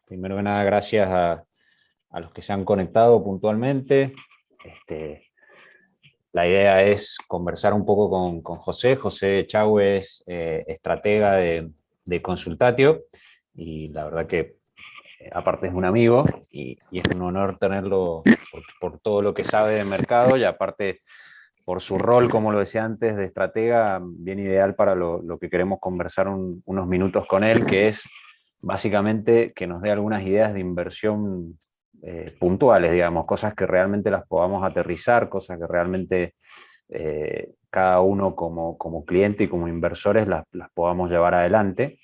primero que nada, gracias a los que se han conectado puntualmente. La idea es conversar un poco con José. José Chagüe es estratega de Consultatio, y la verdad que aparte es un amigo y es un honor tenerlo por todo lo que sabe de mercado, y aparte por su rol, como lo decía antes, de estratega, bien ideal para lo que queremos conversar unos minutos con él, que es básicamente que nos dé algunas ideas de inversión puntuales, digamos, cosas que realmente las podamos aterrizar, cosas que realmente cada uno como cliente y como inversores las podamos llevar adelante.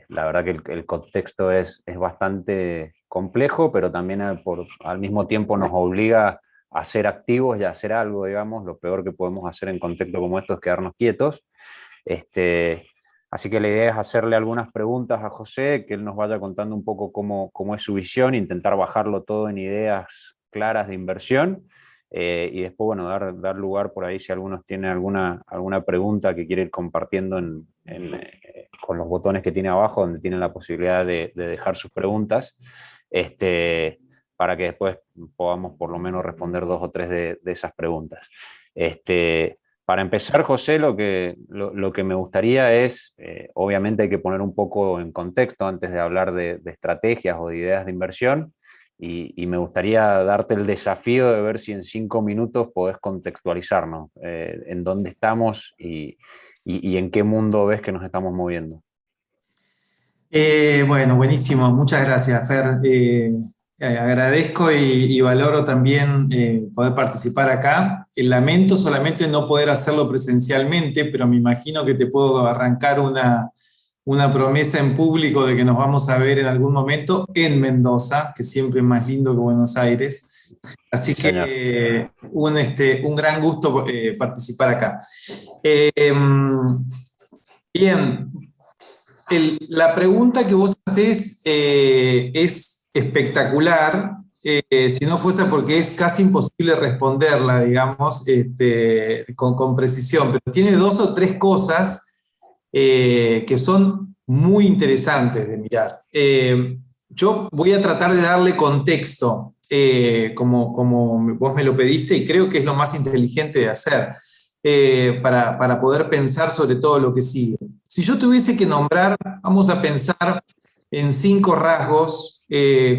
La verdad que el contexto es bastante complejo, pero también al mismo tiempo nos obliga a ser activos y a hacer algo, digamos. Lo peor que podemos hacer en contexto como esto es quedarnos quietos. Este, Así que la idea es hacerle algunas preguntas a José, que él nos vaya contando un poco cómo es su visión, intentar bajarlo todo en ideas claras de inversión, y después, bueno, dar lugar por ahí si algunos tienen alguna pregunta que quiere ir compartiendo con los botones que tiene abajo, donde tienen la posibilidad de dejar sus preguntas, para que después podamos por lo menos responder dos o tres de esas preguntas. Para empezar, José, lo que me gustaría es, obviamente hay que poner un poco en contexto antes de hablar de estrategias o de ideas de inversión, y me gustaría darte el desafío de ver si en 5 minutos podés contextualizarnos en dónde estamos y en qué mundo ves que nos estamos moviendo. Bueno, buenísimo, muchas gracias, Fer. Agradezco y valoro también poder participar acá. Lamento solamente no poder hacerlo presencialmente, pero me imagino que te puedo arrancar una promesa en público de que nos vamos a ver en algún momento en Mendoza, que siempre es más lindo que Buenos Aires. Así Sí, señor. que un gran gusto participar acá. Eh, Bien, la pregunta que vos hacés es espectacular, si no fuese porque es casi imposible responderla, digamos, con precisión, pero tiene dos o tres cosas que son muy interesantes de mirar. Yo voy a tratar de darle contexto, como vos me lo pediste, y creo que es lo más inteligente de hacer, para poder pensar sobre todo lo que sigue. Si yo tuviese que nombrar, vamos a pensar en 5 rasgos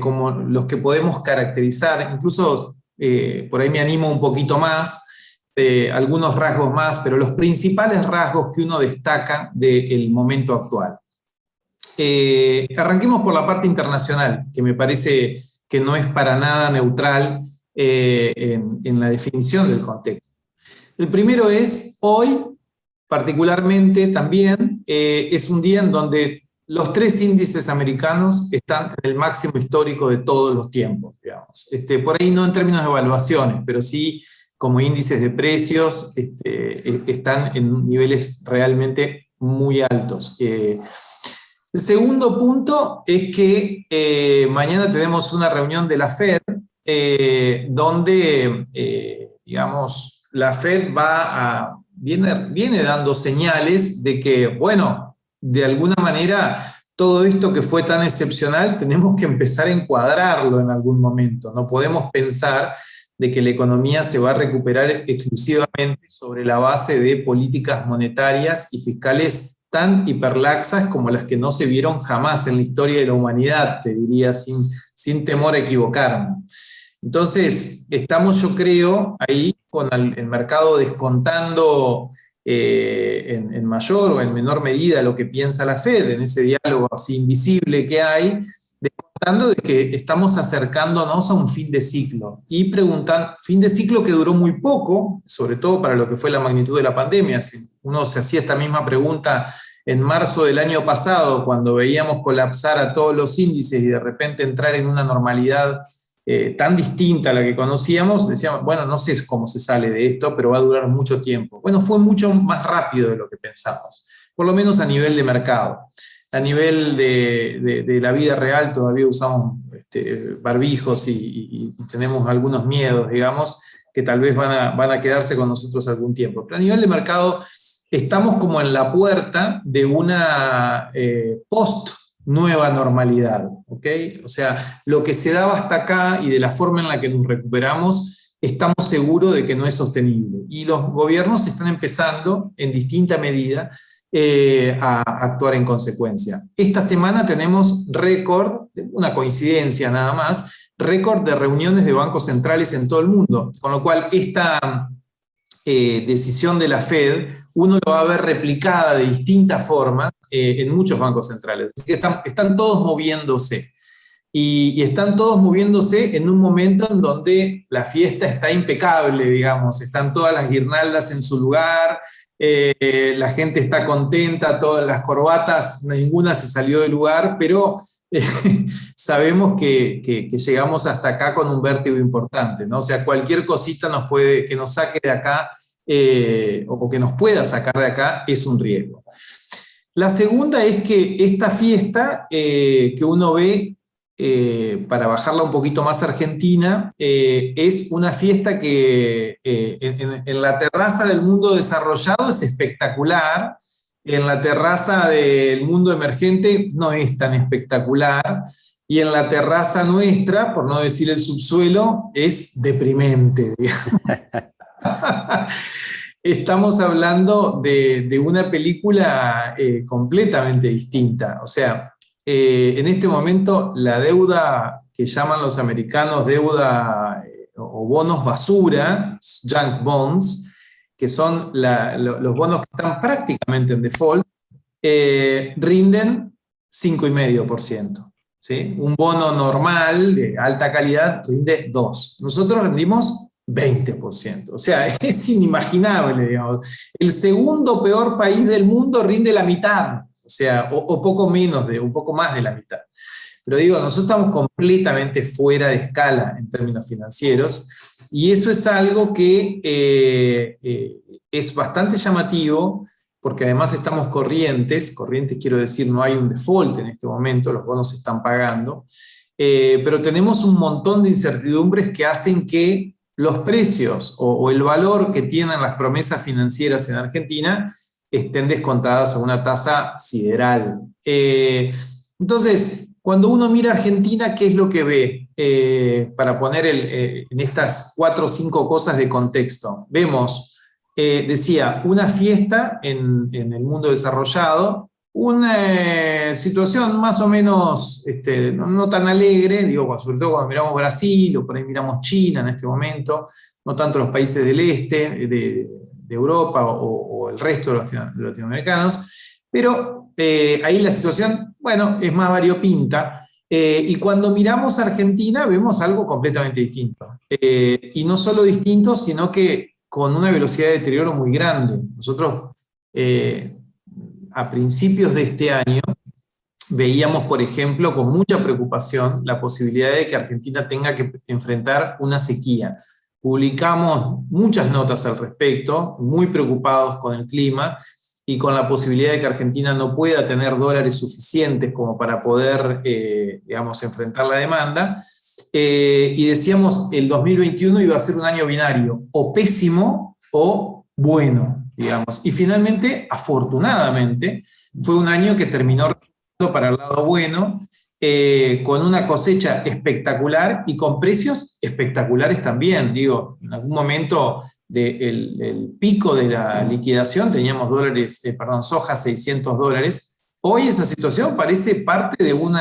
como los que podemos caracterizar, incluso por ahí me animo un poquito más, algunos rasgos más, pero los principales rasgos que uno destaca del momento actual. Arranquemos por la parte internacional, que me parece que no es para nada neutral en la definición del contexto. El primero es, hoy particularmente también, es un día en donde los 3 índices americanos están en el máximo histórico de todos los tiempos, digamos. Por ahí no en términos de evaluaciones, pero sí como índices de precios, están en niveles realmente muy altos. El segundo punto es que mañana tenemos una reunión de la Fed, donde, digamos, la Fed viene dando señales de que, bueno, de alguna manera, todo esto que fue tan excepcional, tenemos que empezar a encuadrarlo en algún momento. No podemos pensar de que la economía se va a recuperar exclusivamente sobre la base de políticas monetarias y fiscales tan hiperlaxas como las que no se vieron jamás en la historia de la humanidad, te diría sin temor a equivocarme. Entonces, estamos, yo creo, ahí con el mercado descontando en mayor o en menor medida lo que piensa la Fed, en ese diálogo así invisible que hay, descontando de que estamos acercándonos a un fin de ciclo y preguntan, fin de ciclo que duró muy poco, sobre todo para lo que fue la magnitud de la pandemia. Si uno se hacía esta misma pregunta en marzo del año pasado, cuando veíamos colapsar a todos los índices y de repente entrar en una normalidad tan distinta a la que conocíamos, decíamos, bueno, no sé cómo se sale de esto, pero va a durar mucho tiempo. Bueno, fue mucho más rápido de lo que pensamos, por lo menos a nivel de mercado. A nivel de la vida real todavía usamos barbijos y tenemos algunos miedos, digamos, que tal vez van a quedarse con nosotros algún tiempo. Pero a nivel de mercado estamos como en la puerta de una nueva normalidad, ¿ok? O sea, lo que se daba hasta acá y de la forma en la que nos recuperamos, estamos seguros de que no es sostenible. Y los gobiernos están empezando, en distinta medida, a actuar en consecuencia. Esta semana tenemos récord, una coincidencia nada más, récord de reuniones de bancos centrales en todo el mundo, con lo cual esta decisión de la Fed, uno lo va a ver replicada de distintas formas en muchos bancos centrales. Así que están todos moviéndose. Y están todos moviéndose en un momento en donde la fiesta está impecable, digamos, están todas las guirnaldas en su lugar, la gente está contenta, todas las corbatas, ninguna se salió del lugar, pero sabemos que llegamos hasta acá con un vértigo importante, ¿no? O sea, cualquier cosita que nos saque de acá, o que nos pueda sacar de acá, es un riesgo. La segunda es que esta fiesta que uno ve, para bajarla un poquito más a Argentina, es una fiesta que en la terraza del mundo desarrollado es espectacular, en la terraza del mundo emergente no es tan espectacular, y en la terraza nuestra, por no decir el subsuelo, es deprimente, digamos. Estamos hablando de una película completamente distinta. O sea, en este momento la deuda que llaman los americanos deuda o bonos basura, junk bonds, que son los bonos que están prácticamente en default, rinden 5,5%. ¿Sí? Un bono normal de alta calidad rinde 2%. Nosotros rendimos 20%. O sea, es inimaginable, digamos. El segundo peor país del mundo rinde la mitad, o sea, o poco menos, un poco más de la mitad. Pero digo, nosotros estamos completamente fuera de escala en términos financieros, y eso es algo que es bastante llamativo, porque además estamos corrientes quiero decir, no hay un default en este momento, los bonos se están pagando, pero tenemos un montón de incertidumbres que hacen que los precios o el valor que tienen las promesas financieras en Argentina estén descontadas a una tasa sideral. Entonces, cuando uno mira Argentina, ¿qué es lo que ve? Para poner en estas 4 o 5 cosas de contexto. Vemos, decía, una fiesta en el mundo desarrollado, una situación más o menos no tan alegre, digo, sobre todo cuando miramos Brasil o por ahí miramos China en este momento, no tanto los países del este, de Europa o el resto de los latinoamericanos, pero ahí la situación, bueno, es más variopinta, y cuando miramos a Argentina vemos algo completamente distinto. Y no solo distinto, sino que con una velocidad de deterioro muy grande. Nosotros, a principios de este año, veíamos, por ejemplo, con mucha preocupación la posibilidad de que Argentina tenga que enfrentar una sequía. Publicamos muchas notas al respecto, muy preocupados con el clima y con la posibilidad de que Argentina no pueda tener dólares suficientes como para poder, digamos, enfrentar la demanda. Y decíamos, el 2021 iba a ser un año binario, o pésimo o bueno, digamos. Y finalmente, afortunadamente, fue un año que terminó para el lado bueno, con una cosecha espectacular y con precios espectaculares también. Digo, en algún momento del pico de la liquidación teníamos soja $600. Hoy esa situación parece parte de un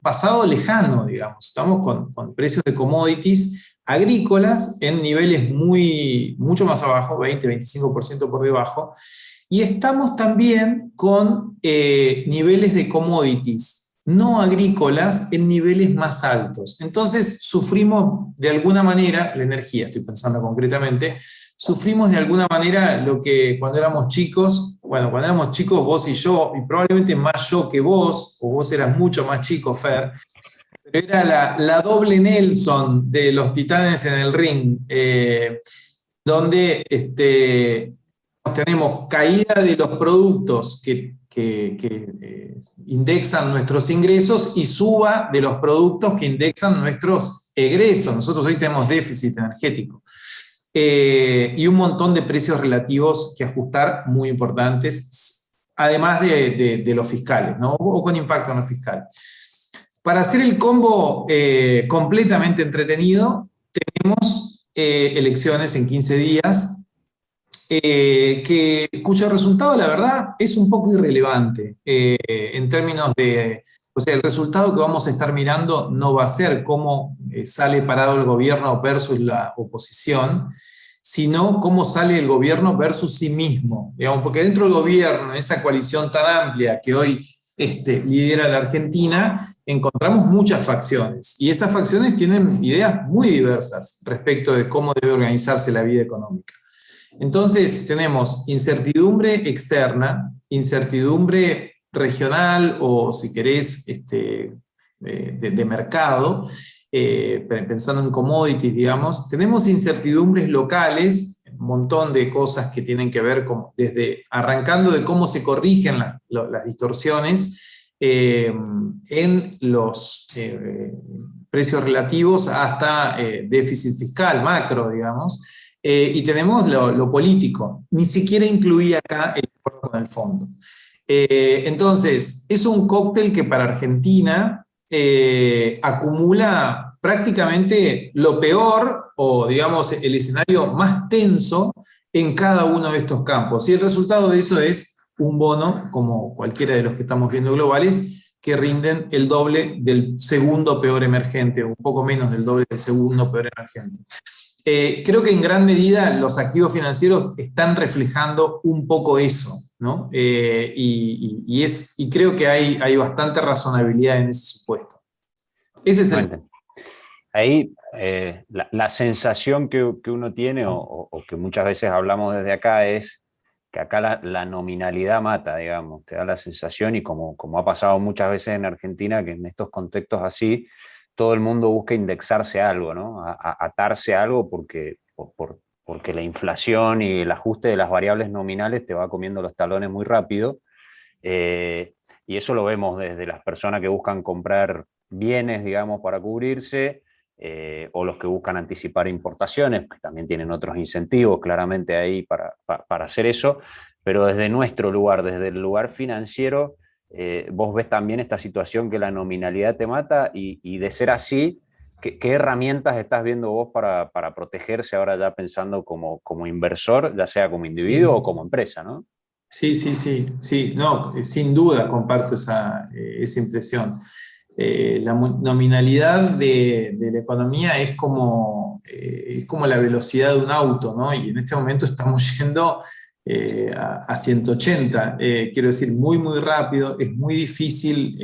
pasado lejano, digamos. Estamos con precios de commodities agrícolas en niveles mucho más abajo, 20-25% por debajo, y estamos también con niveles de commodities no agrícolas en niveles más altos. Entonces sufrimos de alguna manera, la energía estoy pensando concretamente, sufrimos de alguna manera lo que cuando éramos chicos, cuando éramos chicos vos y yo, y probablemente más yo que vos, o vos eras mucho más chico, Fer, pero era la doble Nelson de los Titanes en el ring, donde tenemos caída de los productos que indexan nuestros ingresos y suba de los productos que indexan nuestros egresos. Nosotros hoy tenemos déficit energético. Y un montón de precios relativos que ajustar muy importantes. además de los fiscales, ¿no? O con impacto en los fiscales. Para hacer el combo completamente entretenido, tenemos elecciones en 15 días, cuyo resultado, la verdad, es un poco irrelevante en términos de... O sea, el resultado que vamos a estar mirando no va a ser cómo sale parado el gobierno versus la oposición, sino cómo sale el gobierno versus sí mismo. Digamos, porque dentro del gobierno, esa coalición tan amplia que hoy lidera la Argentina, encontramos muchas facciones. Y esas facciones tienen ideas muy diversas respecto de cómo debe organizarse la vida económica. Entonces tenemos incertidumbre externa, incertidumbre regional o, si querés, de mercado, pensando en commodities, digamos. Tenemos incertidumbres locales, un montón de cosas que tienen que ver desde arrancando de cómo se corrigen las distorsiones en los precios relativos hasta déficit fiscal, macro, digamos. Y tenemos lo político, ni siquiera incluía acá el acuerdo con el fondo. Entonces, es un cóctel que para Argentina acumula prácticamente lo peor, o digamos el escenario más tenso en cada uno de estos campos. Y el resultado de eso es un bono, como cualquiera de los que estamos viendo globales, que rinden el doble del segundo peor emergente, un poco menos del doble del segundo peor emergente. Creo que en gran medida los activos financieros están reflejando un poco eso, ¿no? Y creo que hay bastante razonabilidad en ese supuesto. Ese es el... Ahí la sensación que uno tiene, o que muchas veces hablamos desde acá, es que acá la nominalidad mata, digamos, te da la sensación, y como ha pasado muchas veces en Argentina, que en estos contextos así, todo el mundo busca indexarse a algo, ¿no? Atarse a algo porque la inflación y el ajuste de las variables nominales te va comiendo los talones muy rápido. Y eso lo vemos desde las personas que buscan comprar bienes, digamos, para cubrirse, o los que buscan anticipar importaciones, que también tienen otros incentivos claramente ahí para hacer eso, pero desde nuestro lugar, desde el lugar financiero, vos ves también esta situación que la nominalidad te mata, y de ser así, ¿qué herramientas estás viendo vos para protegerse ahora, ya pensando como inversor, ya sea como individuo o como empresa, ¿no? Sí, no, sin duda comparto esa impresión. La nominalidad de la economía es como la velocidad de un auto, ¿no? Y en este momento estamos yendo a 180, quiero decir, muy, muy rápido. Es muy difícil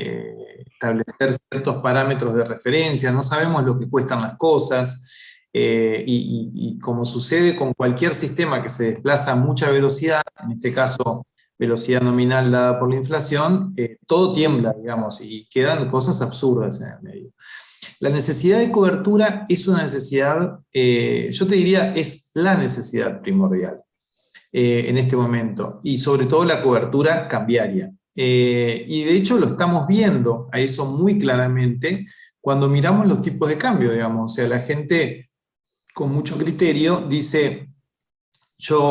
establecer ciertos parámetros de referencia, no sabemos lo que cuestan las cosas, y como sucede con cualquier sistema que se desplaza a mucha velocidad, en este caso velocidad nominal dada por la inflación, todo tiembla, digamos, y quedan cosas absurdas en el medio. La necesidad de cobertura es una necesidad, yo te diría, es la necesidad primordial en este momento, y sobre todo la cobertura cambiaria. Y de hecho lo estamos viendo a eso muy claramente cuando miramos los tipos de cambio, digamos. O sea, la gente con mucho criterio dice: yo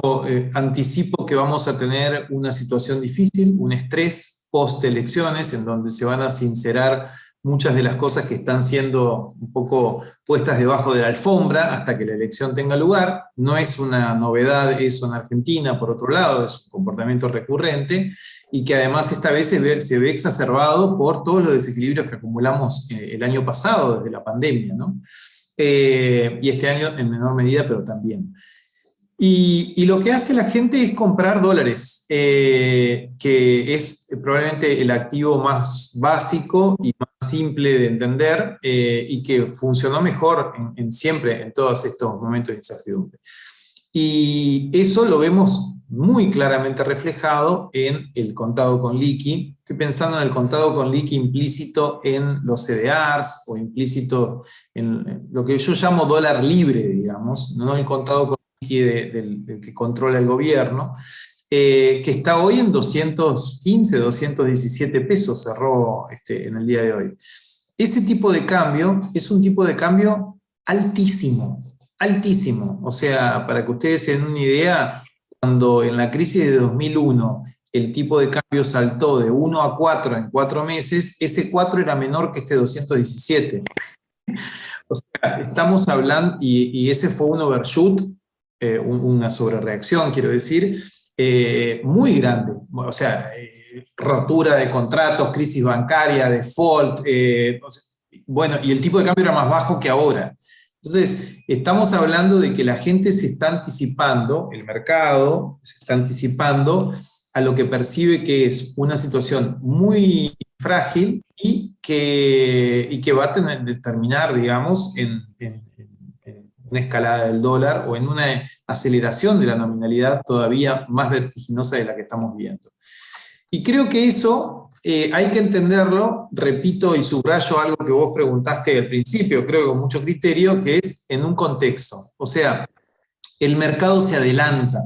anticipo que vamos a tener una situación difícil, un estrés post-elecciones, en donde se van a sincerar muchas de las cosas que están siendo un poco puestas debajo de la alfombra hasta que la elección tenga lugar. No es una novedad eso en Argentina, por otro lado, es un comportamiento recurrente, y que además esta vez se ve exacerbado por todos los desequilibrios que acumulamos el año pasado, desde la pandemia, ¿no? Y este año en menor medida, pero también. Y lo que hace la gente es comprar dólares, que es probablemente el activo más básico y más simple de entender, y que funcionó mejor siempre en todos estos momentos de incertidumbre. Y eso lo vemos muy claramente reflejado en el contado con liqui. Estoy pensando en el contado con liqui implícito en los CDRs, o implícito en lo que yo llamo dólar libre, digamos, no el contado con liqui del que controla el gobierno, que está hoy en 215, 217 pesos, cerró en el día de hoy. Ese tipo de cambio es un tipo de cambio altísimo, altísimo. O sea, para que ustedes se den una idea, cuando en la crisis de 2001 el tipo de cambio saltó de 1 a 4 en 4 meses, ese 4 era menor que este 217. O sea, estamos hablando, y ese fue un overshoot, una sobrereacción, quiero decir, muy grande. O sea, rotura de contratos, crisis bancaria, default, bueno, y el tipo de cambio era más bajo que ahora. Entonces, estamos hablando de que la gente se está anticipando, el mercado se está anticipando a lo que percibe que es una situación muy frágil y que va a terminar, digamos, en una escalada del dólar o en una aceleración de la nominalidad todavía más vertiginosa de la que estamos viendo. Y creo que eso hay que entenderlo, repito y subrayo algo que vos preguntaste al principio, creo que con mucho criterio, que es en un contexto. O sea, el mercado se adelanta.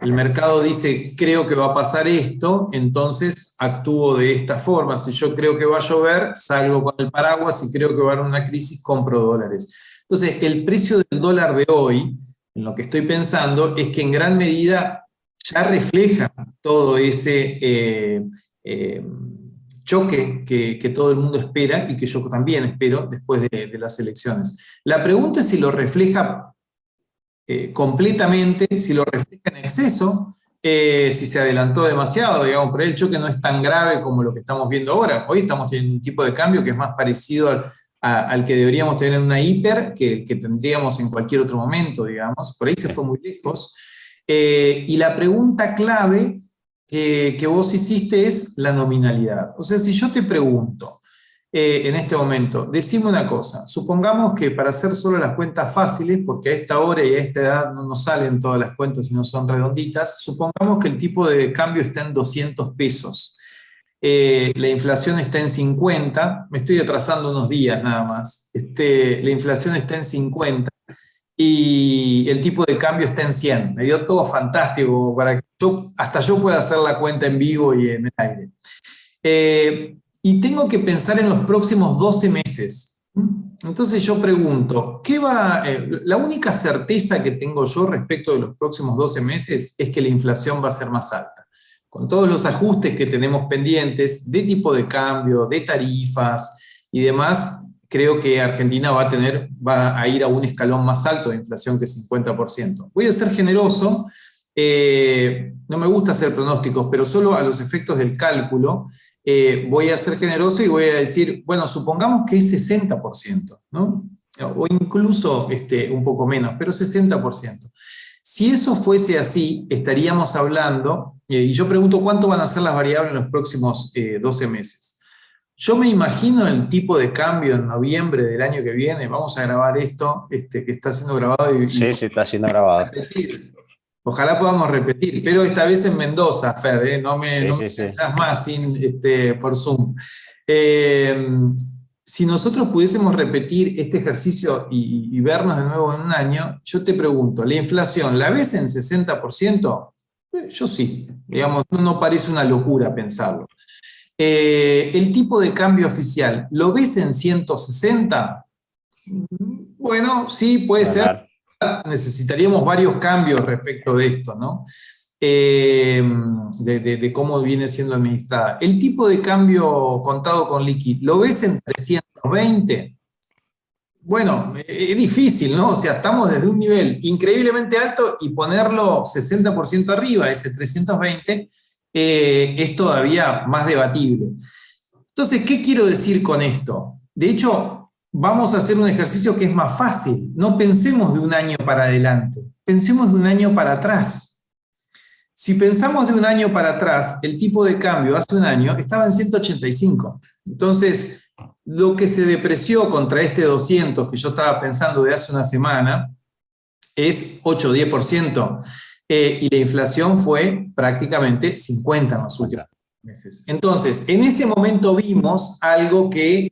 El mercado dice, creo que va a pasar esto, entonces actúo de esta forma. Si yo creo que va a llover, salgo con el paraguas. Si creo que va a haber una crisis, compro dólares. Entonces, el precio del dólar de hoy, en lo que estoy pensando, es que en gran medida ya refleja todo ese choque que todo el mundo espera y que yo también espero después de las elecciones. La pregunta es si lo refleja completamente, si lo refleja en exceso, si se adelantó demasiado, digamos, pero el choque no es tan grave como lo que estamos viendo ahora. Hoy estamos teniendo un tipo de cambio que es más parecido al que deberíamos tener en una hiper que tendríamos en cualquier otro momento, digamos. Por ahí se fue muy lejos. Y la pregunta clave que vos hiciste es la nominalidad. O sea, si yo te pregunto, en este momento, decime una cosa, supongamos que para hacer solo las cuentas fáciles, porque a esta hora y a esta edad no nos salen todas las cuentas y no son redonditas, supongamos que el tipo de cambio está en 200 pesos, la inflación está en 50, me estoy atrasando unos días nada más, la inflación está en 50 y el tipo de cambio está en 100, me dio todo fantástico para que hasta yo pueda hacer la cuenta en vivo y en el aire. Y tengo que pensar en los próximos 12 meses. Entonces yo pregunto, la única certeza que tengo yo respecto de los próximos 12 meses es que la inflación va a ser más alta. Con todos los ajustes que tenemos pendientes de tipo de cambio, de tarifas y demás, creo que Argentina va a ir a un escalón más alto de inflación que 50%. Voy a ser generoso, no me gusta hacer pronósticos, pero solo a los efectos del cálculo, voy a ser generoso y voy a decir, bueno, supongamos que es 60%, ¿no? O incluso un poco menos, pero 60%. Si eso fuese así, estaríamos hablando, y yo pregunto cuánto van a ser las variables en los próximos 12 meses. Yo me imagino el tipo de cambio en noviembre del año que viene, vamos a grabar esto, que está siendo grabado. Sí, está siendo grabado. Repetir. Ojalá podamos repetir, pero esta vez en Mendoza, Fer, no me echás más por Zoom. Si nosotros pudiésemos repetir este ejercicio y vernos de nuevo en un año, yo te pregunto, ¿la inflación la ves en 60%? Yo sí, digamos, no parece una locura pensarlo. ¿El tipo de cambio oficial lo ves en 160? Bueno, sí, puede ser. Necesitaríamos varios cambios respecto de esto, ¿no? De cómo viene siendo administrada. El tipo de cambio contado con liqui, ¿lo ves en 320? Bueno, es difícil, ¿no? O sea, estamos desde un nivel increíblemente alto y ponerlo 60% arriba, ese 320, es todavía más debatible. Entonces, ¿qué quiero decir con esto? De hecho, vamos a hacer un ejercicio que es más fácil. No pensemos de un año para adelante, pensemos de un año para atrás. Si pensamos de un año para atrás, el tipo de cambio hace un año estaba en 185. Entonces, lo que se depreció contra este 200 que yo estaba pensando de hace una semana es 8 o 10%. Y la inflación fue prácticamente 50 en los últimos meses. Entonces, en ese momento vimos algo que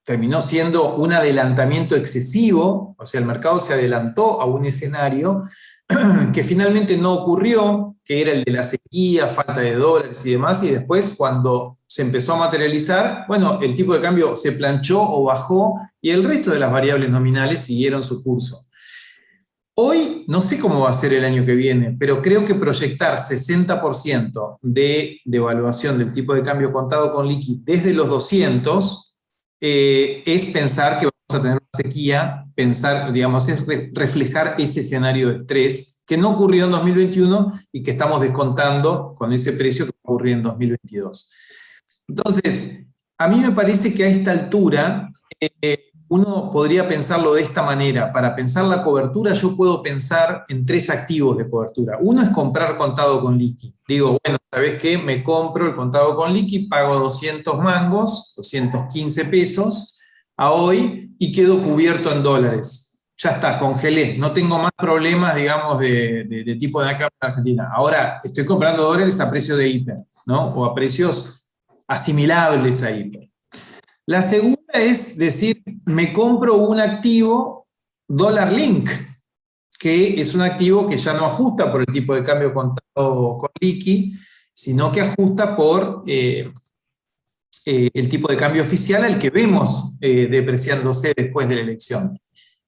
terminó siendo un adelantamiento excesivo, o sea, el mercado se adelantó a un escenario que finalmente no ocurrió, que era el de la sequía, falta de dólares y demás, y después cuando se empezó a materializar, bueno, el tipo de cambio se planchó o bajó, y el resto de las variables nominales siguieron su curso. Hoy no sé cómo va a ser el año que viene, pero creo que proyectar 60% de devaluación del tipo de cambio contado con liqui desde los 200 es pensar que vamos a tener una sequía, pensar, digamos, es reflejar ese escenario de estrés que no ocurrió en 2021 y que estamos descontando con ese precio que ocurrió en 2022. Entonces, a mí me parece que a esta altura uno podría pensarlo de esta manera. Para pensar la cobertura yo puedo pensar en 3 activos de cobertura. Uno es comprar contado con liqui. Digo, bueno, ¿sabés qué? Me compro el contado con liqui, pago 200 mangos, 215 pesos a hoy y quedo cubierto en dólares. Ya está, congelé. No tengo más problemas, digamos, de tipo de acá en Argentina. Ahora, estoy comprando dólares a precio de hiper, ¿no? O a precios asimilables a hiper. La segunda es decir, me compro un activo dólar link, que es un activo que ya no ajusta por el tipo de cambio contado con liqui, sino que ajusta por el tipo de cambio oficial al que vemos depreciándose después de la elección.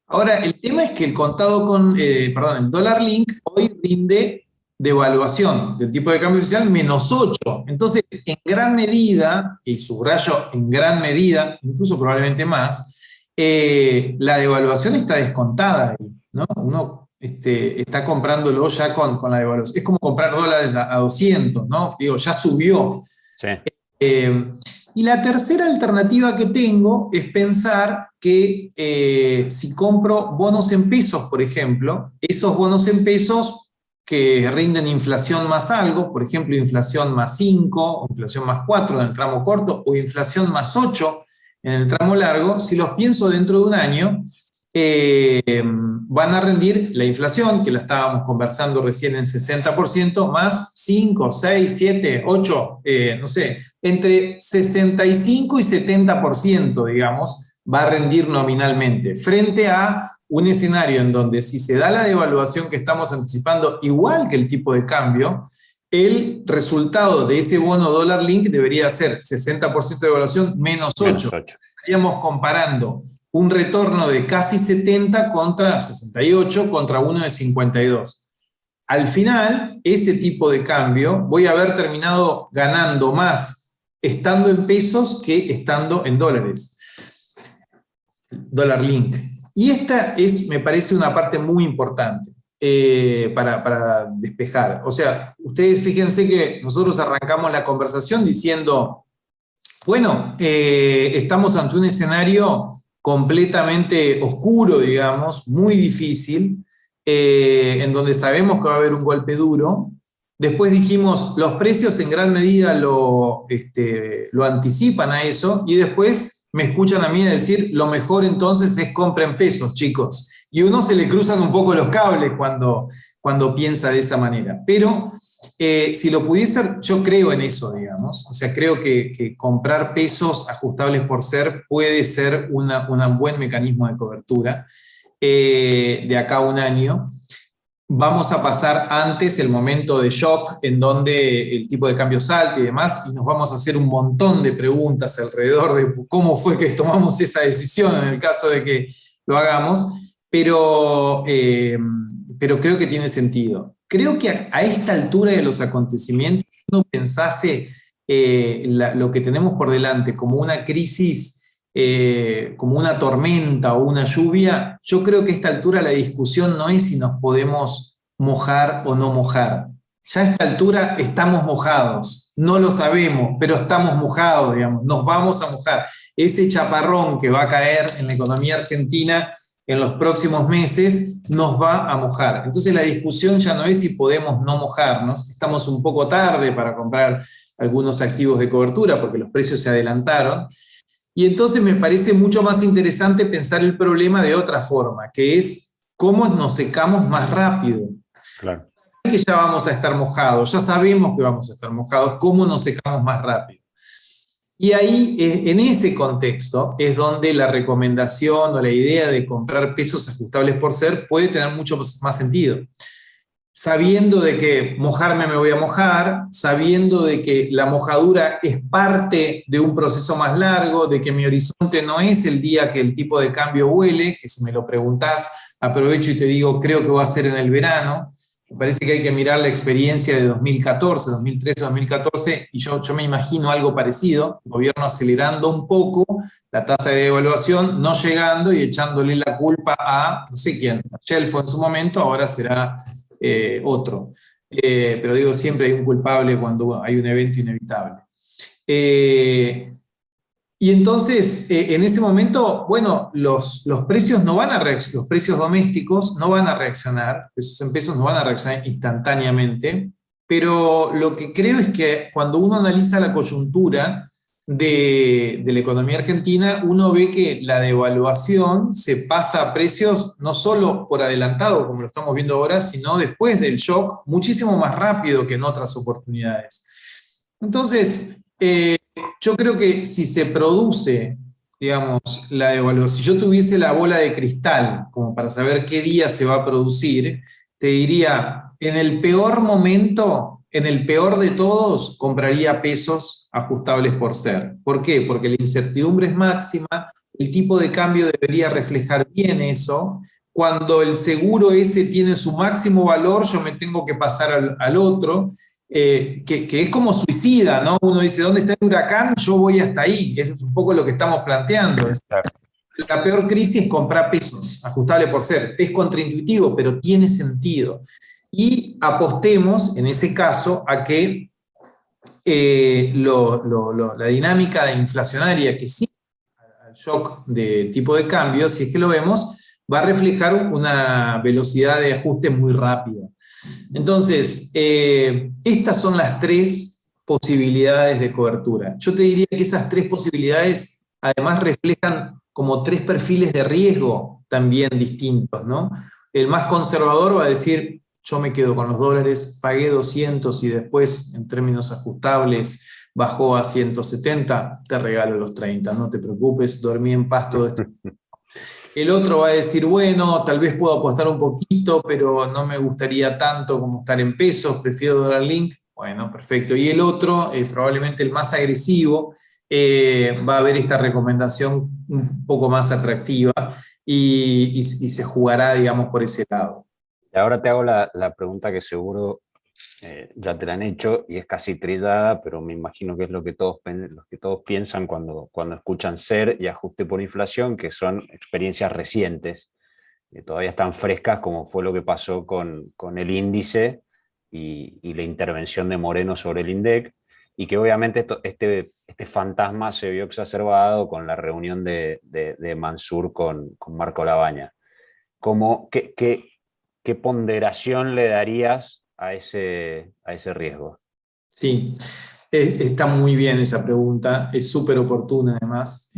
Ahora, el tema es que el el dólar link hoy rinde devaluación del tipo de cambio oficial -8. Entonces, en gran medida, y subrayo en gran medida, incluso probablemente más, la devaluación está descontada ahí, ¿no? Uno está comprándolo ya con la devaluación. Es como comprar dólares a 200, ¿no? Digo, ya subió. Sí. Y la tercera alternativa que tengo es pensar que si compro bonos en pesos, por ejemplo, esos bonos en pesos que rinden inflación más algo, por ejemplo, inflación más 5, o inflación más 4 en el tramo corto, o inflación más 8 en el tramo largo, si los pienso dentro de un año, van a rendir la inflación, que la estábamos conversando recién en 60%, más 5, 6, 7, 8, no sé, entre 65 y 70%, digamos, va a rendir nominalmente, frente a un escenario en donde si se da la devaluación que estamos anticipando, igual que el tipo de cambio, el resultado de ese bono dólar link debería ser 60% de devaluación menos 8. Estaríamos comparando un retorno de casi 70 contra 68 contra uno de 52. Al final, ese tipo de cambio voy a haber terminado ganando más estando en pesos que estando en dólares. Dólar link. Y esta es, me parece, una parte muy importante para despejar. O sea, ustedes fíjense que nosotros arrancamos la conversación diciendo, bueno, estamos ante un escenario completamente oscuro, digamos, muy difícil, en donde sabemos que va a haber un golpe duro. Después dijimos, los precios en gran medida lo anticipan a eso, y después me escuchan a mí decir, lo mejor entonces es compren pesos, chicos. Y uno se le cruzan un poco los cables cuando piensa de esa manera. Pero si lo pudiese, yo creo en eso, digamos. O sea, creo que comprar pesos ajustables por ser puede ser un buen mecanismo de cobertura de acá a un año. Vamos a pasar antes el momento de shock en donde el tipo de cambio salte y demás, y nos vamos a hacer un montón de preguntas alrededor de cómo fue que tomamos esa decisión en el caso de que lo hagamos, pero creo que tiene sentido. Creo que a esta altura de los acontecimientos, si uno pensase lo que tenemos por delante como una crisis, como una tormenta o una lluvia, yo creo que a esta altura la discusión no es si nos podemos mojar o no mojar. Ya a esta altura estamos mojados, no lo sabemos, pero estamos mojados, digamos, nos vamos a mojar. Ese chaparrón que va a caer en la economía argentina en los próximos meses nos va a mojar. Entonces la discusión ya no es si podemos no mojarnos, estamos un poco tarde para comprar algunos activos de cobertura porque los precios se adelantaron, y entonces me parece mucho más interesante pensar el problema de otra forma, que es cómo nos secamos más rápido. Claro. Que ya vamos a estar mojados, ya sabemos que vamos a estar mojados, cómo nos secamos más rápido. Y ahí, en ese contexto, es donde la recomendación o la idea de comprar pesos ajustables por ser puede tener mucho más sentido. Sabiendo de que mojarme me voy a mojar, sabiendo de que la mojadura es parte de un proceso más largo, de que mi horizonte no es el día que el tipo de cambio huele, que si me lo preguntás aprovecho y te digo, creo que va a ser en el verano. Me parece que hay que mirar la experiencia de 2014, 2013, 2014, y yo me imagino algo parecido, el gobierno acelerando un poco la tasa de devaluación, no llegando y echándole la culpa a, no sé quién, a Shelfo en su momento, ahora será otro. Pero digo, siempre hay un culpable cuando hay un evento inevitable. Y entonces, en ese momento, bueno, los precios no van a reaccionar, los precios domésticos no van a reaccionar, esos en pesos no van a reaccionar instantáneamente, pero lo que creo es que cuando uno analiza la coyuntura de la economía argentina, uno ve que la devaluación se pasa a precios no solo por adelantado, como lo estamos viendo ahora, sino después del shock, muchísimo más rápido que en otras oportunidades. Entonces, yo creo que si se produce, digamos, la devaluación, si yo tuviese la bola de cristal como para saber qué día se va a producir, te diría, en el peor momento, en el peor de todos, compraría pesos ajustables por ser. ¿Por qué? Porque la incertidumbre es máxima, el tipo de cambio debería reflejar bien eso. Cuando el seguro ese tiene su máximo valor, yo me tengo que pasar al otro. Que es como suicida, ¿no? Uno dice, ¿dónde está el huracán? Yo voy hasta ahí. Eso es un poco lo que estamos planteando. Claro. La peor crisis es comprar pesos, ajustable por ser. Es contraintuitivo, pero tiene sentido. Y apostemos, en ese caso, a que la dinámica inflacionaria que sí al shock de tipo de cambio, si es que lo vemos, va a reflejar una velocidad de ajuste muy rápida. Entonces, estas son las tres posibilidades de cobertura. Yo te diría que esas tres posibilidades además reflejan como tres perfiles de riesgo también distintos, ¿no? El más conservador va a decir, yo me quedo con los dólares, pagué 200 y después en términos ajustables bajó a 170, te regalo los 30, no te preocupes, dormí en paz todo este. El otro va a decir, bueno, tal vez puedo apostar un poquito, pero no me gustaría tanto como estar en pesos, prefiero dólar link. Bueno, perfecto. Y el otro, probablemente el más agresivo, va a ver esta recomendación un poco más atractiva y se jugará, digamos, por ese lado. Y ahora te hago la pregunta que seguro ya te la han hecho y es casi trillada, pero me imagino que es lo que todos piensan cuando escuchan SER y ajuste por inflación, que son experiencias recientes, que todavía están frescas, como fue lo que pasó con el índice y la intervención de Moreno sobre el INDEC, y que obviamente este fantasma se vio exacerbado con la reunión de Mansur con Marco Labaña. ¿Qué ponderación le darías a ese riesgo? Sí, está muy bien esa pregunta, es súper oportuna además.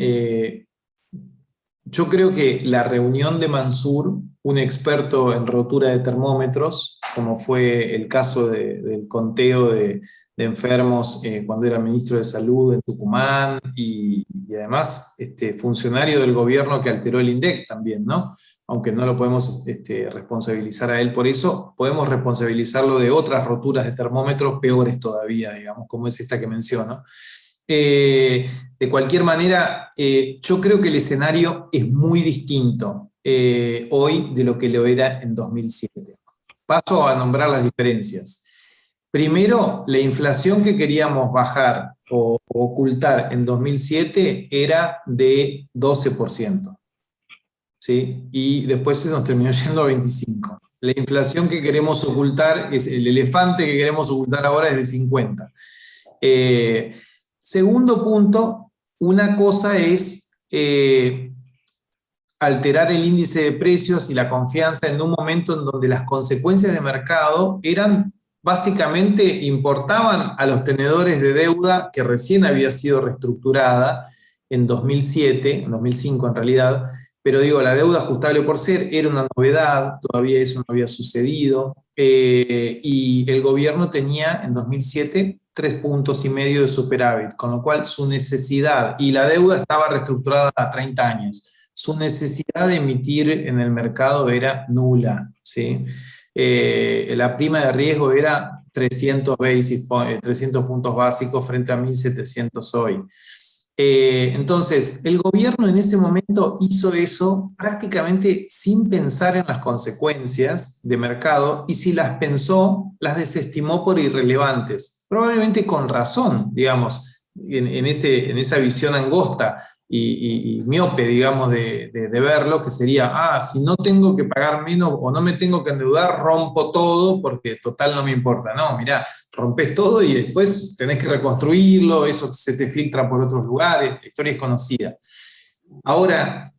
Yo creo que la reunión de Mansur, un experto en rotura de termómetros, como fue el caso del conteo de enfermos cuando era ministro de Salud en Tucumán, y además funcionario del gobierno que alteró el INDEC también, ¿no? Aunque no lo podemos responsabilizar a él por eso, podemos responsabilizarlo de otras roturas de termómetros peores todavía, digamos, como es esta que menciono. De cualquier manera, yo creo que el escenario es muy distinto hoy de lo que lo era en 2007. Paso a nombrar las diferencias. Primero, la inflación que queríamos bajar o ocultar en 2007 era de 12%, ¿sí? Y después se nos terminó yendo a 25%. La inflación que queremos ocultar, el elefante que queremos ocultar ahora es de 50%. Segundo punto, una cosa es alterar el índice de precios y la confianza en un momento en donde las consecuencias de mercado eran básicamente importaban a los tenedores de deuda que recién había sido reestructurada en 2007, en 2005 en realidad, pero digo, la deuda ajustable por ser era una novedad, todavía eso no había sucedido, y el gobierno tenía en 2007 3,5 puntos de superávit, con lo cual su necesidad, y la deuda estaba reestructurada a 30 años, su necesidad de emitir en el mercado era nula, ¿sí? La prima de riesgo era 300 puntos básicos frente a 1.700 hoy. Entonces, el gobierno en ese momento hizo eso prácticamente sin pensar en las consecuencias de mercado, y si las pensó, las desestimó por irrelevantes. Probablemente con razón, digamos, en esa visión angosta y miope, digamos, de verlo, que sería, si no tengo que pagar menos o no me tengo que endeudar, rompo todo porque total no me importa. No, mirá, rompes todo y después tenés que reconstruirlo, eso se te filtra por otros lugares, la historia es conocida. Ahora,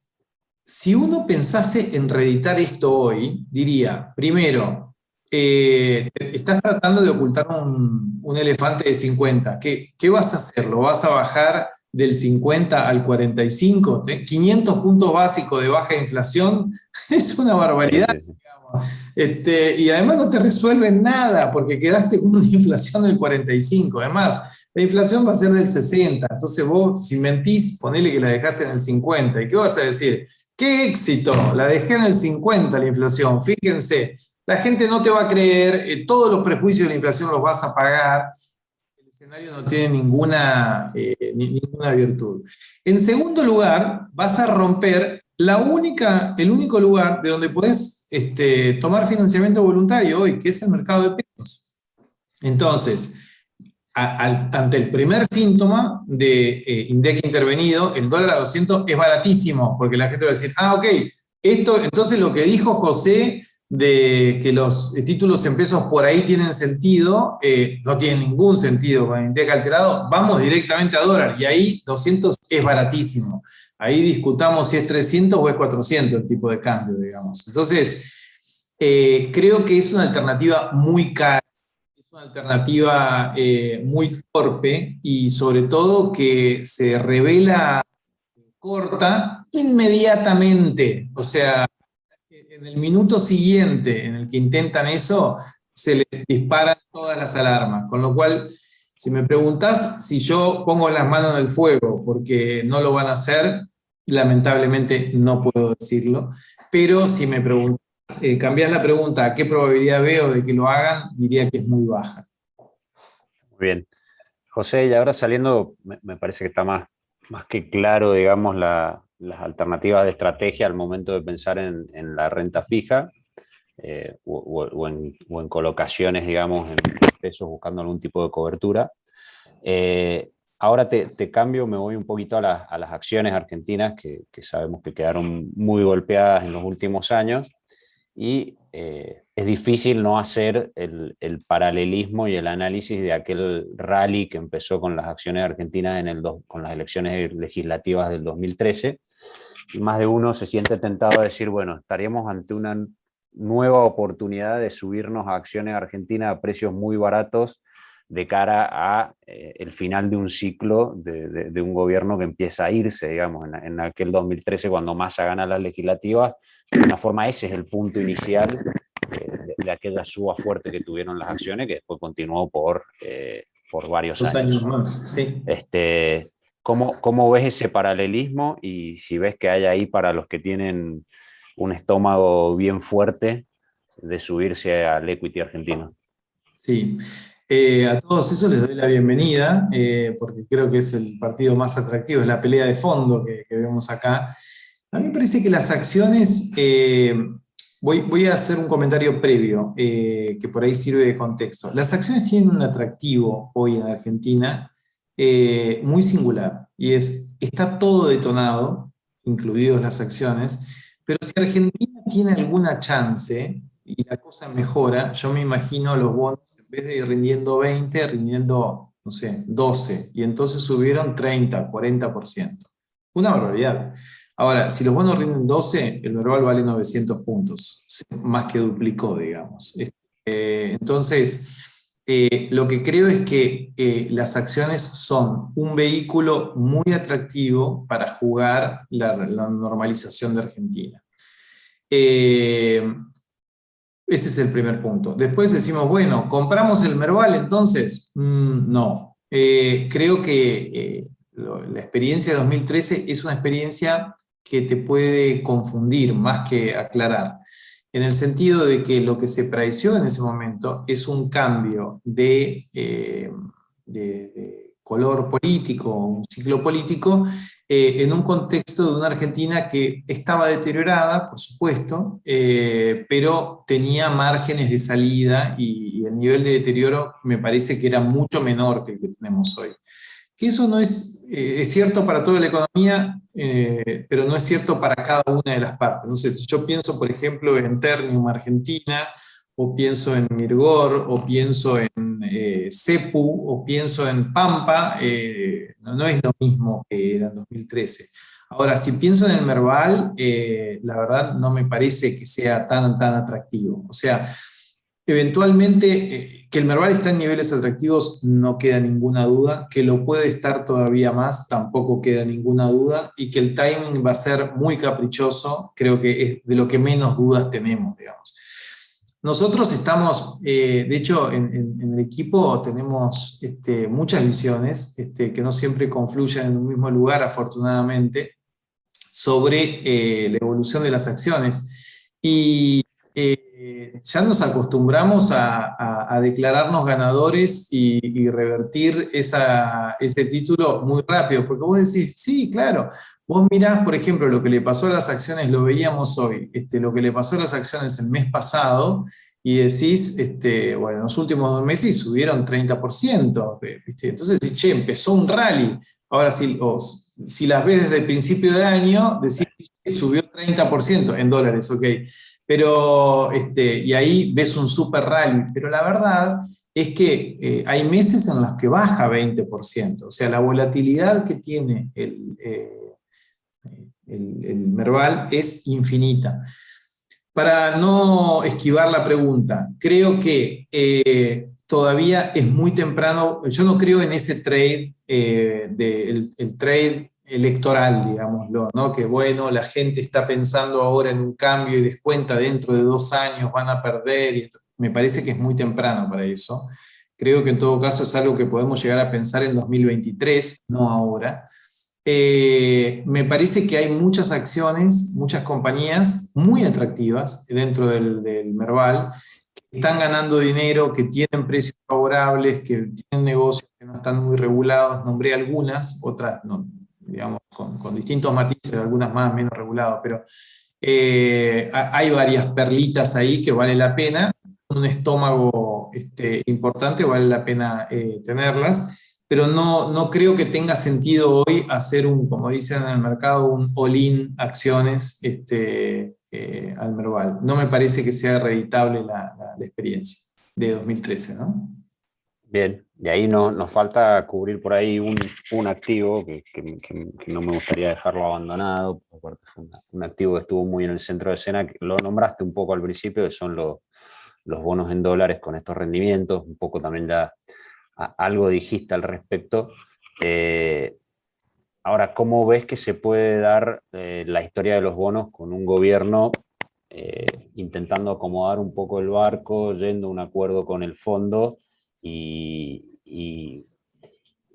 si uno pensase en reeditar esto hoy, diría, primero, estás tratando de ocultar un elefante de 50. ¿Qué vas a hacer? ¿Lo vas a bajar del 50 al 45? ¿500 puntos básicos de baja inflación? Es una Sí, barbaridad. sí, sí. Y además no te resuelven nada porque quedaste con una inflación del 45. Además, la inflación va a ser del 60. Entonces vos, si mentís, ponele que la dejás en el 50. ¿Y qué vas a decir? ¡Qué éxito! La dejé en el 50 la inflación. Fíjense, la gente no te va a creer, todos los prejuicios de la inflación los vas a pagar. El escenario no tiene ninguna virtud. En segundo lugar, vas a romper el único lugar de donde podés tomar financiamiento voluntario hoy, que es el mercado de pesos. Entonces, ante el primer síntoma de INDEC intervenido, el dólar a 200 es baratísimo, porque la gente va a decir, ok, entonces lo que dijo José de que los títulos en pesos por ahí tienen sentido, no tiene ningún sentido con el INDEC alterado, vamos directamente a dólar, y ahí 200 es baratísimo. Ahí discutamos si es 300 o es 400 el tipo de cambio, digamos. Entonces, creo que es una alternativa muy cara, es una alternativa muy torpe y sobre todo que se revela corta inmediatamente. O sea, en el minuto siguiente en el que intentan eso, se les disparan todas las alarmas. Con lo cual, si me preguntás si yo pongo las manos en el fuego porque no lo van a hacer, lamentablemente no puedo decirlo. Pero si me preguntás, cambiás la pregunta a qué probabilidad veo de que lo hagan, diría que es muy baja. Muy bien. José, y ahora saliendo, me parece que está más que claro, digamos, las alternativas de estrategia al momento de pensar en la renta fija, o en colocaciones, digamos, en pesos buscando algún tipo de cobertura. Ahora te cambio, me voy un poquito a las acciones argentinas que sabemos que quedaron muy golpeadas en los últimos años, y es difícil no hacer el paralelismo y el análisis de aquel rally que empezó con las acciones argentinas con las elecciones legislativas del 2013, y más de uno se siente tentado a decir, bueno, estaríamos ante una nueva oportunidad de subirnos a acciones argentinas a precios muy baratos de cara a el final de un ciclo de un gobierno que empieza a irse, digamos, en aquel 2013 cuando Massa gana las legislativas. De una forma ese es el punto inicial de aquella suba fuerte que tuvieron las acciones, que después continuó por varios 2 años años. más, sí. ¿Cómo ves ese paralelismo? Y si ves que hay ahí para los que tienen un estómago bien fuerte de subirse al equity argentino. Sí. A todos esos les doy la bienvenida, porque creo que es el partido más atractivo, es la pelea de fondo que vemos acá. A mí me parece que las acciones, voy a hacer un comentario previo, que por ahí sirve de contexto. Las acciones tienen un atractivo hoy en Argentina muy singular, y está todo detonado, incluidos las acciones, pero si Argentina tiene alguna chance y la cosa mejora, yo me imagino los bonos, en vez de ir rindiendo 20, rindiendo, no sé, 12, y entonces subieron 30, 40%. Una barbaridad. Ahora, si los bonos rinden 12, el Merval vale 900 puntos, más que duplicó, digamos. Entonces, lo que creo es que las acciones son un vehículo muy atractivo para jugar la normalización de Argentina. Ese es el primer punto. Después decimos, bueno, ¿compramos el Merval entonces? No. Creo que la experiencia de 2013 es una experiencia que te puede confundir más que aclarar, en el sentido de que lo que se preció en ese momento es un cambio de color político, un ciclo político, en un contexto de una Argentina que estaba deteriorada, por supuesto, pero tenía márgenes de salida y el nivel de deterioro me parece que era mucho menor que el que tenemos hoy. Que eso no es cierto para toda la economía, pero no es cierto para cada una de las partes. No sé, si yo pienso, por ejemplo, en Ternium Argentina, o pienso en Mirgor, o pienso en Cepu, o pienso en Pampa, no es lo mismo que era en 2013. Ahora, si pienso en el Merval, la verdad no me parece que sea tan atractivo. O sea, eventualmente, que el Merval está en niveles atractivos no queda ninguna duda, que lo puede estar todavía más tampoco queda ninguna duda, y que el timing va a ser muy caprichoso, creo que es de lo que menos dudas tenemos, digamos. Nosotros estamos, de hecho, en el equipo tenemos muchas visiones que no siempre confluyen en un mismo lugar, afortunadamente, sobre la evolución de las acciones. Y ya nos acostumbramos a declararnos ganadores y revertir ese título muy rápido, porque vos decís, sí, claro, vos mirás, por ejemplo, lo que le pasó a las acciones, lo veíamos hoy, lo que le pasó a las acciones el mes pasado, y decís, bueno, en los últimos 2 meses subieron 30%, ¿viste? Entonces, che, empezó un rally. Ahora, si las ves desde el principio de año, decís que subió 30% en dólares, ok. Pero, y ahí ves un super rally. Pero la verdad es que hay meses en los que baja 20%. O sea, la volatilidad que tiene el Merval es infinita. Para no esquivar la pregunta, creo que todavía es muy temprano. Yo no creo en ese trade, el trade electoral, digámoslo, ¿no? Que bueno, la gente está pensando ahora en un cambio y descuenta dentro de 2 años van a perder. Me parece que es muy temprano para eso. Creo que en todo caso es algo que podemos llegar a pensar en 2023, no ahora. Me parece que hay muchas acciones, muchas compañías muy atractivas dentro del Merval, que están ganando dinero, que tienen precios favorables, que tienen negocios que no están muy regulados. Nombré algunas, otras no, digamos, con distintos matices, algunas más, menos reguladas, pero hay varias perlitas ahí que vale la pena. Un estómago importante, vale la pena tenerlas. Pero no creo que tenga sentido hoy hacer como dicen en el mercado, un all-in acciones al Merval. No me parece que sea reditable la experiencia de 2013, ¿no? Bien, y ahí nos falta cubrir por ahí un activo que no me gustaría dejarlo abandonado, porque fue un activo que estuvo muy en el centro de escena, que lo nombraste un poco al principio, que son los bonos en dólares con estos rendimientos, un poco también ya algo dijiste al respecto. Ahora, ¿cómo ves que se puede dar la historia de los bonos con un gobierno intentando acomodar un poco el barco, yendo a un acuerdo con el fondo y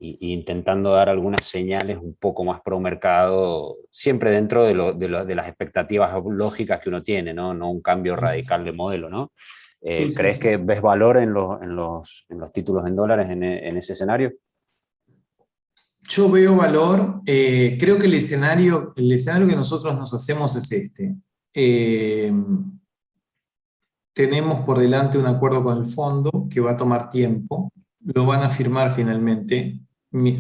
intentando dar algunas señales un poco más pro mercado, siempre dentro de las expectativas lógicas que uno tiene, ¿no? No un cambio radical de modelo, ¿no? Sí, sí, ¿Crees sí. que ves valor en los títulos en dólares en ese escenario? Yo veo valor, creo que el escenario que nosotros nos hacemos es este. Eh, Tenemos por delante un acuerdo con el fondo que va a tomar tiempo, lo van a firmar finalmente.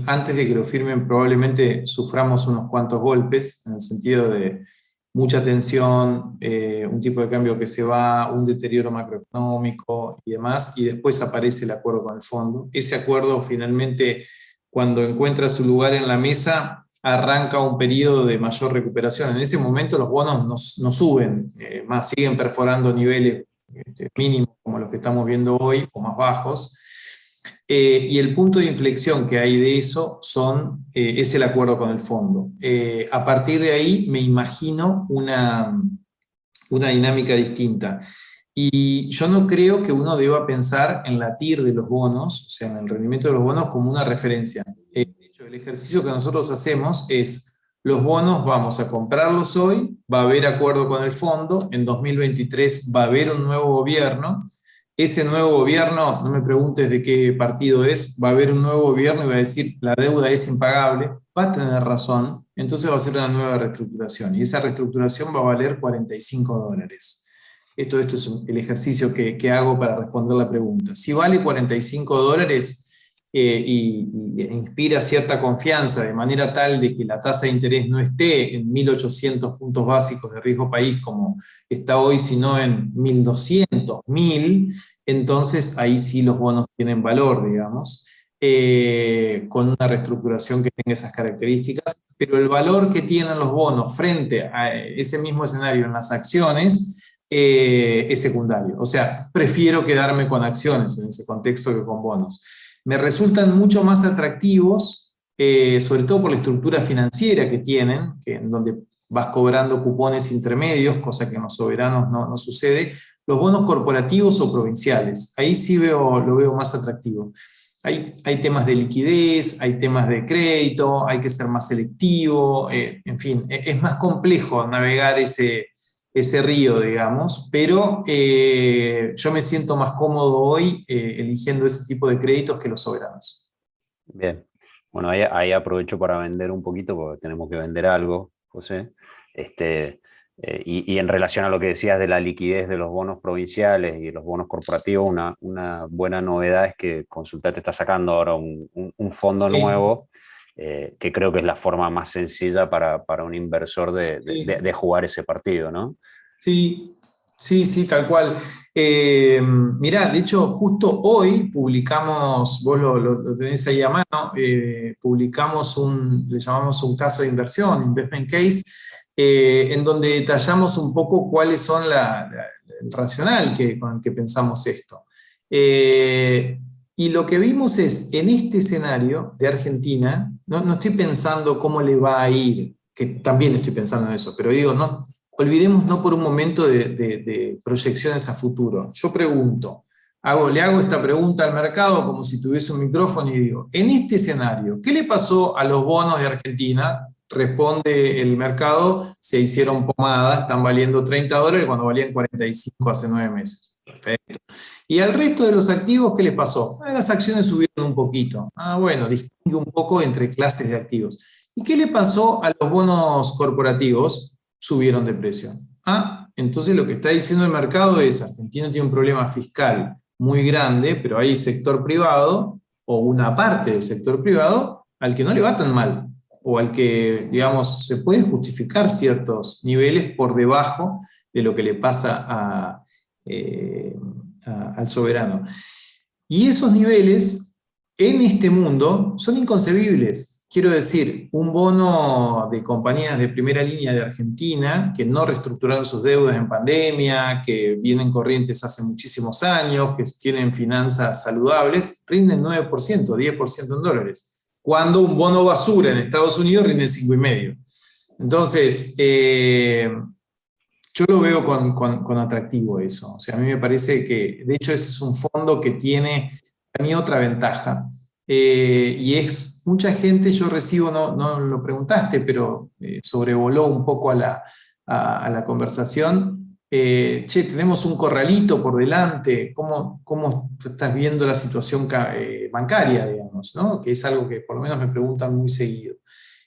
Antes de que lo firmen probablemente suframos unos cuantos golpes, en el sentido de mucha tensión, un tipo de cambio que se va, un deterioro macroeconómico y demás, y después aparece el acuerdo con el fondo. Ese acuerdo finalmente, cuando encuentra su lugar en la mesa, arranca un periodo de mayor recuperación. En ese momento los bonos no suben, más siguen perforando niveles mínimos como los que estamos viendo hoy, o más bajos. Y el punto de inflexión que hay de eso es el acuerdo con el fondo. A partir de ahí me imagino una dinámica distinta. Y yo no creo que uno deba pensar en la TIR de los bonos, o sea, en el rendimiento de los bonos como una referencia. De hecho, el ejercicio que nosotros hacemos es, los bonos vamos a comprarlos hoy, va a haber acuerdo con el fondo, en 2023 va a haber un nuevo gobierno, ese nuevo gobierno, no me preguntes de qué partido es, va a haber un nuevo gobierno y va a decir la deuda es impagable, va a tener razón, entonces va a ser una nueva reestructuración y esa reestructuración va a valer $45. Esto es el ejercicio que hago para responder la pregunta. Si vale $45 y inspira cierta confianza de manera tal de que la tasa de interés no esté en 1.800 puntos básicos de riesgo país como está hoy, sino en 1.200, 1.000, entonces ahí sí los bonos tienen valor, digamos, con una reestructuración que tenga esas características, pero el valor que tienen los bonos frente a ese mismo escenario en las acciones es secundario. O sea, prefiero quedarme con acciones en ese contexto que con bonos. Me resultan mucho más atractivos, sobre todo por la estructura financiera que tienen, en donde vas cobrando cupones intermedios, cosa que en los soberanos no sucede, los bonos corporativos o provinciales. Ahí sí lo veo más atractivo. Hay temas de liquidez, hay temas de crédito, hay que ser más selectivo, en fin, es más complejo navegar ese río, digamos, pero yo me siento más cómodo hoy eligiendo ese tipo de créditos que los soberanos. Bien, bueno, ahí aprovecho para vender un poquito, porque tenemos que vender algo, José. Y en relación a lo que decías de la liquidez de los bonos provinciales y los bonos corporativos, una buena novedad es que Consultate está sacando ahora un fondo Sí, nuevo, que creo que es la forma más sencilla para un inversor sí. de jugar ese partido, ¿no? Sí, sí, sí, tal cual. Mirá, de hecho, justo hoy publicamos, vos lo tenés ahí a mano, publicamos le llamamos un caso de inversión, investment case, en donde detallamos un poco cuáles son el racional con el que pensamos esto. Y lo que vimos es, en este escenario de Argentina, no estoy pensando cómo le va a ir, que también estoy pensando en eso, pero digo, no. Olvidemos no por un momento de proyecciones a futuro. Yo pregunto, le hago esta pregunta al mercado como si tuviese un micrófono y digo, en este escenario, ¿qué le pasó a los bonos de Argentina? Responde el mercado, se hicieron pomada, están valiendo $30 cuando valían 45 hace 9 meses. Perfecto. ¿Y al resto de los activos qué le pasó? Las acciones subieron un poquito. Bueno, distingue un poco entre clases de activos. ¿Y qué le pasó a los bonos corporativos? Subieron de precio. Entonces lo que está diciendo el mercado es, Argentina tiene un problema fiscal muy grande, pero hay sector privado, o una parte del sector privado, al que no le va tan mal, o al que, digamos, se pueden justificar ciertos niveles por debajo de lo que le pasa al soberano. Y esos niveles en este mundo son inconcebibles. Quiero decir, un bono de compañías de primera línea de Argentina que no reestructuraron sus deudas en pandemia, que vienen corrientes hace muchísimos años, que tienen finanzas saludables, rinden 9%, 10% en dólares. Cuando un bono basura en Estados Unidos rinde 5,5%. Entonces, yo lo veo con atractivo eso. O sea, a mí me parece que, de hecho, ese es un fondo que tiene a mí otra ventaja. Y es, mucha gente yo recibo, no lo preguntaste, pero sobrevoló un poco a la conversación. Che, tenemos un corralito por delante, ¿cómo estás viendo la situación bancaria, digamos, ¿no? Que es algo que por lo menos me preguntan muy seguido.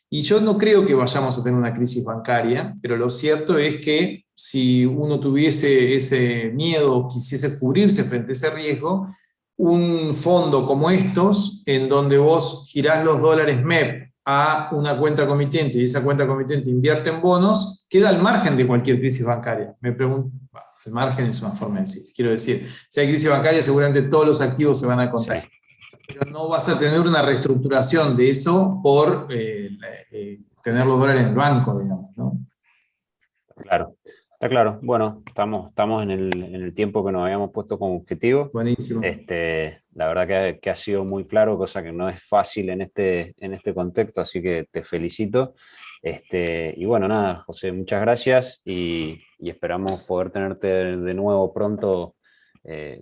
Y yo no creo que vayamos a tener una crisis bancaria, pero lo cierto es que si uno tuviese ese miedo o quisiese cubrirse frente a ese riesgo, un fondo como estos, en donde vos girás los dólares MEP a una cuenta comitente y esa cuenta comitente invierte en bonos, queda al margen de cualquier crisis bancaria. Me pregunto, el margen es una forma de decir. Quiero decir, si hay crisis bancaria, seguramente todos los activos se van a Sí. contagiar, pero no vas a tener una reestructuración de eso por tener los dólares en el banco, digamos, ¿no? Claro, está claro. Bueno, estamos en el tiempo que nos habíamos puesto como objetivo. Buenísimo. La verdad que ha sido muy claro, cosa que no es fácil en este contexto, así que te felicito. Y bueno, nada, José, muchas gracias y esperamos poder tenerte de nuevo pronto,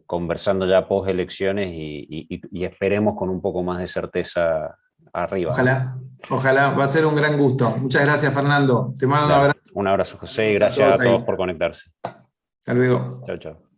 conversando ya post elecciones y esperemos con un poco más de certeza arriba, ¿no? Ojalá, va a ser un gran gusto. Muchas gracias, Fernando. Te mando un Dale, abrazo un abrazo, José, y a gracias todos a todos ahí. por conectarse. Hasta luego. Chao, chao.